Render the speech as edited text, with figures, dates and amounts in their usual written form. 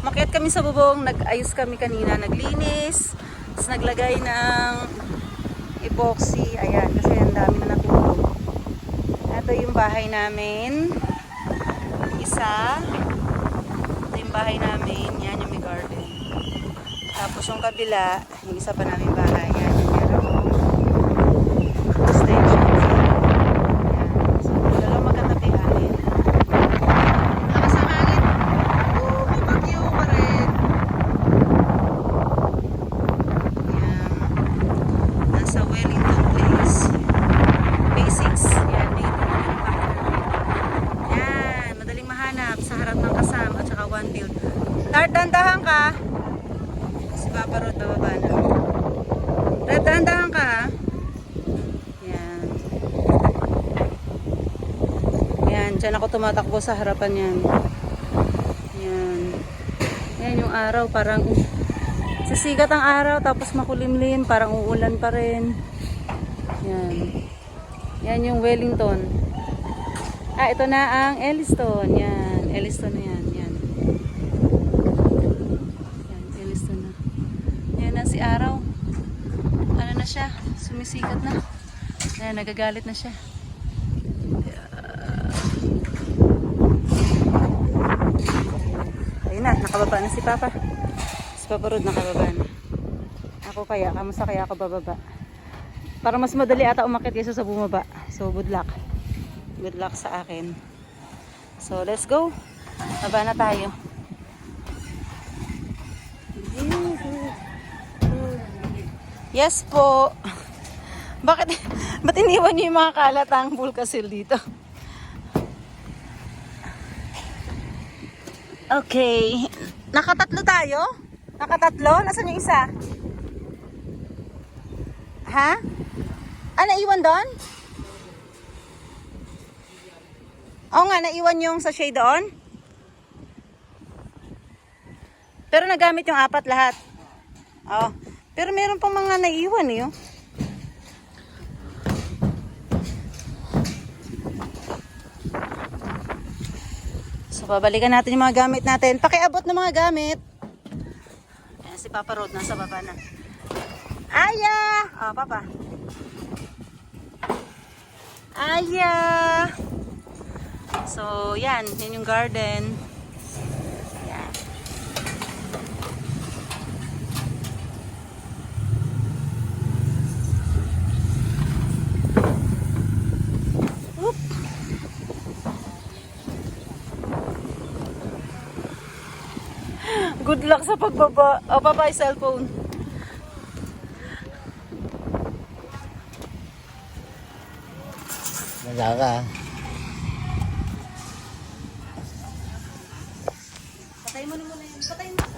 Umakyat kami sa bubong, nag-ayos kami kanina, naglinis, tapos naglagay ng epoxy. Ayan, kasi ang dami na natulog. Ito yung bahay namin. Isa. Ito yung bahay namin. Yan yung may garden. Tapos yung kabila, yung isa pa namin bahay. Yan yung meron. Extension. Yan. So, dalawang magandang bihanin. Lakas ang hangin. Oh, may bagyo pa rin. Yan. Nasa Wellington Place. Basics. Yan. Yan. Madaling mahanap sa harap ng Kasam at saka One Build. Tart, dandahan ka. Si Papa Rod, bababa na. Red, dandahan ka ha. Yan. Yan. Diyan ako tumatakbo sa harapan yan. Yan. Yan yung araw. Parang sisigat ang araw tapos makulimlim. Parang uulan pa rin. Yan. Yan yung Wellington. Ah, ito na ang Elliston. Yan. Elliston na yan. Yan. Yan. Elliston na. Yan na si araw. Ano na siya? Sumisikat na. Yan. Nagagalit na siya. Ayun na. Nakababa na si Papa. Si Papa Rod nakababa na. Ako kaya. Kamusta kaya ako bababa? Para mas madali ata umakit kaysa sa bumaba. So good luck. Good luck sa akin. So let's go. Baba na tayo. Yes po. Bakit? Ba't iniwan niyo yung mga kalatang Bulkasil dito? Okay. Nakatatlo tayo? Nakatatlo? Nasaan yung isa? Ha? Ah, naiwan doon? Oo nga, naiwan yung sachet doon. Pero nagamit yung apat lahat. Oh. Pero meron pang mga naiwan eh. Oh. So, babalikan natin yung mga gamit natin. Pakiabot ng mga gamit. Ayan, si Papa Rod nasa baba na. Aya! Oh, Papa. Aya! So, yan. Yan yung garden. Yan. Oop. Good luck sa pagbaba. O, Papa, yung cellphone. Nagaka. Patay mo na muna yun. Patay mo.